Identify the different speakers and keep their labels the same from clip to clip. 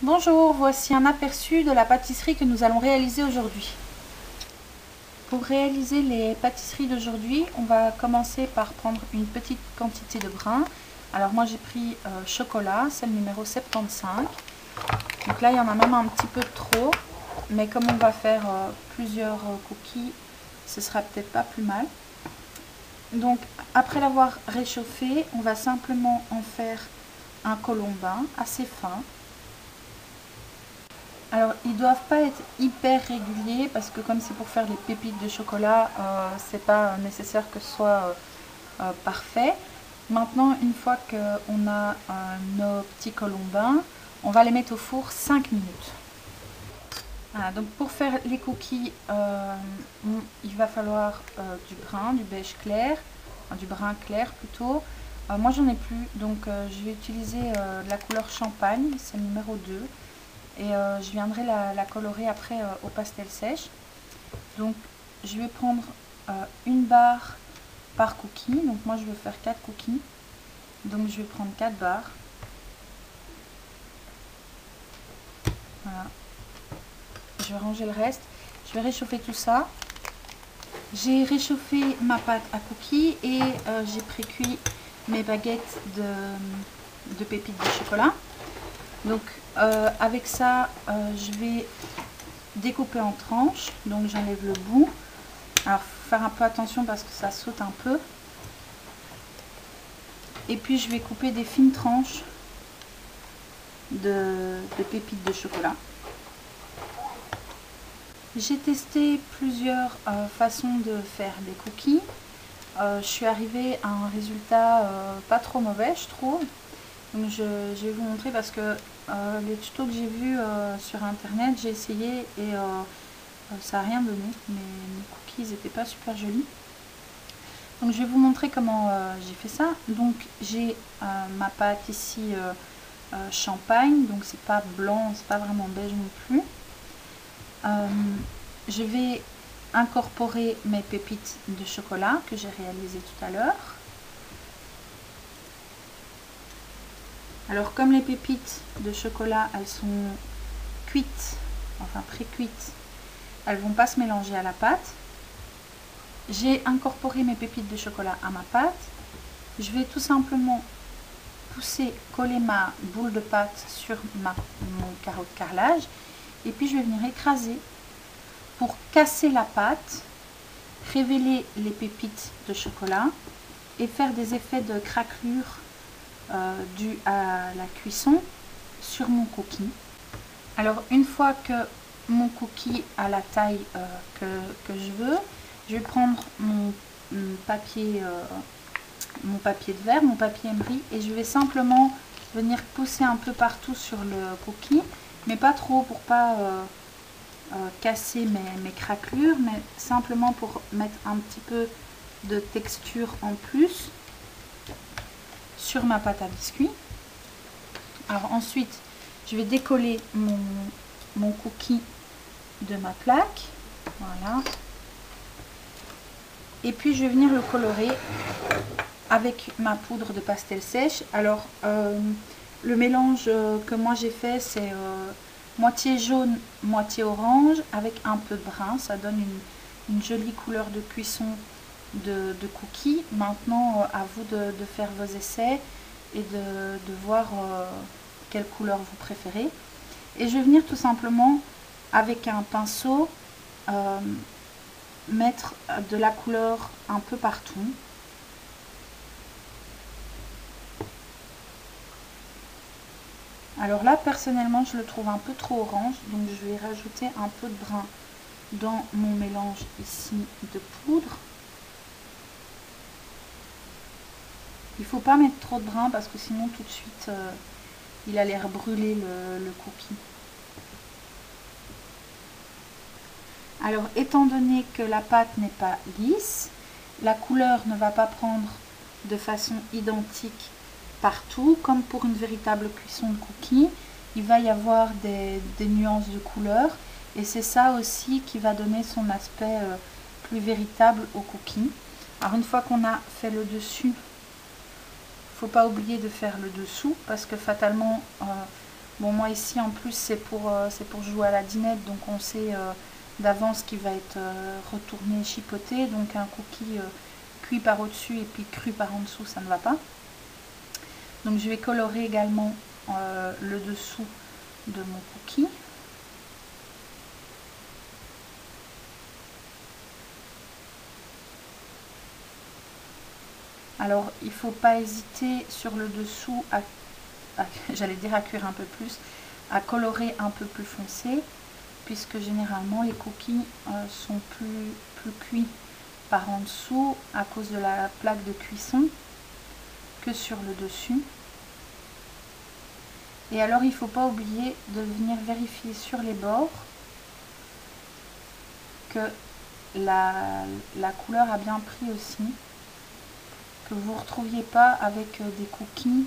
Speaker 1: Bonjour, voici un aperçu de la pâtisserie que nous allons réaliser aujourd'hui. Pour réaliser les pâtisseries d'aujourd'hui, on va commencer par prendre une petite quantité de grains. Alors moi j'ai pris chocolat, c'est le numéro 75. Donc là il y en a même un petit peu trop, mais comme on va faire plusieurs cookies, ce sera peut-être pas plus mal. Donc après l'avoir réchauffé, on va simplement en faire un colombin assez fin. Alors, ils ne doivent pas être hyper réguliers parce que comme c'est pour faire des pépites de chocolat, c'est pas nécessaire que ce soit parfait. Maintenant, une fois qu'on a nos petits colombins, on va les mettre au four 5 minutes. Voilà, donc pour faire les cookies, il va falloir du brun, du beige clair, enfin, du brun clair plutôt. Moi j'en ai plus, donc je vais utiliser la couleur champagne, c'est le numéro 2. Et je viendrai la colorer après au pastel sèche. Donc je vais prendre une barre par cookie. Donc moi je vais faire 4 cookies. Donc je vais prendre 4 barres. Voilà. Je vais ranger le reste. Je vais réchauffer tout ça. J'ai réchauffé ma pâte à cookies et j'ai pré-cuit mes baguettes de pépites de chocolat. Donc avec ça, je vais découper en tranches. Donc j'enlève le bout. Alors faut faire un peu attention parce que ça saute un peu. Et puis je vais couper des fines tranches de pépites de chocolat. J'ai testé plusieurs façons de faire des cookies. Je suis arrivée à un résultat pas trop mauvais, je trouve. Donc je vais vous montrer parce que les tutos que j'ai vus sur internet, j'ai essayé et ça n'a rien donné. Mes cookies n'étaient pas super jolis. Donc je vais vous montrer comment j'ai fait ça. Donc j'ai ma pâte ici champagne, donc c'est pas blanc, c'est pas vraiment beige non plus. Je vais incorporer mes pépites de chocolat que j'ai réalisées tout à l'heure. Alors comme les pépites de chocolat elles sont cuites, enfin pré-cuites, elles vont pas se mélanger à la pâte. J'ai incorporé mes pépites de chocolat à ma pâte. Je vais tout simplement coller ma boule de pâte sur mon carreau de carrelage et puis je vais venir écraser pour casser la pâte, révéler les pépites de chocolat et faire des effets de craquelure dû à la cuisson sur mon cookie. Alors une fois que mon cookie a la taille que je veux, je vais prendre mon papier de verre, mon papier emery et je vais simplement venir pousser un peu partout sur le cookie, mais pas trop pour pas casser mes craquelures, mais simplement pour mettre un petit peu de texture en plus sur ma pâte à biscuits. Alors ensuite je vais décoller mon cookie de ma plaque, voilà, et puis je vais venir le colorer avec ma poudre de pastel sèche. Alors le mélange que moi j'ai fait c'est moitié jaune moitié orange avec un peu de brun, ça donne une jolie couleur de cuisson de cookies. Maintenant à vous de faire vos essais et de voir quelle couleur vous préférez. Et je vais venir tout simplement avec un pinceau mettre de la couleur un peu partout. Alors là personnellement je le trouve un peu trop orange, donc je vais rajouter un peu de brun dans mon mélange ici de poudre. Il ne faut pas mettre trop de brun parce que sinon tout de suite il a l'air brûlé le cookie. Alors étant donné que la pâte n'est pas lisse, la couleur ne va pas prendre de façon identique partout, comme pour une véritable cuisson de cookies, il va y avoir des nuances de couleur et c'est ça aussi qui va donner son aspect plus véritable au cookie. Alors une fois qu'on a fait le dessus, il ne faut pas oublier de faire le dessous parce que fatalement Bon, moi ici en plus c'est pour jouer à la dinette, donc on sait d'avance qu'il va être retourné, chipoté. Donc un cookie cuit par au-dessus et puis cru par en dessous, ça ne va pas. Donc je vais colorer également le dessous de mon cookie. Alors il ne faut pas hésiter sur le dessous j'allais dire à cuire un peu plus, à colorer un peu plus foncé, puisque généralement les cookies sont plus cuits par en dessous à cause de la plaque de cuisson que sur le dessus. Et alors il ne faut pas oublier de venir vérifier sur les bords que la couleur a bien pris aussi, que vous ne retrouviez pas avec des cookies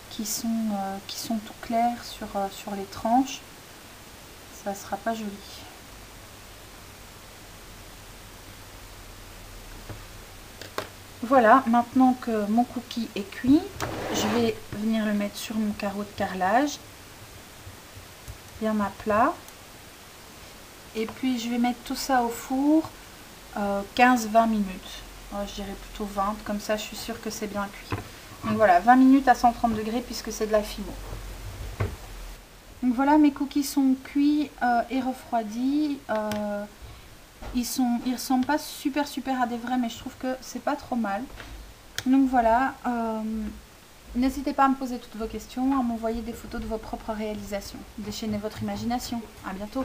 Speaker 1: qui sont tout clairs sur les tranches. Ça sera pas joli. Voilà, maintenant que mon cookie est cuit, je vais venir le mettre sur mon carreau de carrelage, bien à plat. Et puis je vais mettre tout ça au four 15-20 minutes. Je dirais plutôt 20, comme ça je suis sûre que c'est bien cuit. Donc voilà, 20 minutes à 130 degrés puisque c'est de la fimo. Donc voilà, mes cookies sont cuits et refroidis. Ils ressemblent pas super à des vrais, mais je trouve que c'est pas trop mal. Donc voilà, n'hésitez pas à me poser toutes vos questions, à m'envoyer des photos de vos propres réalisations. Déchaînez votre imagination. À bientôt.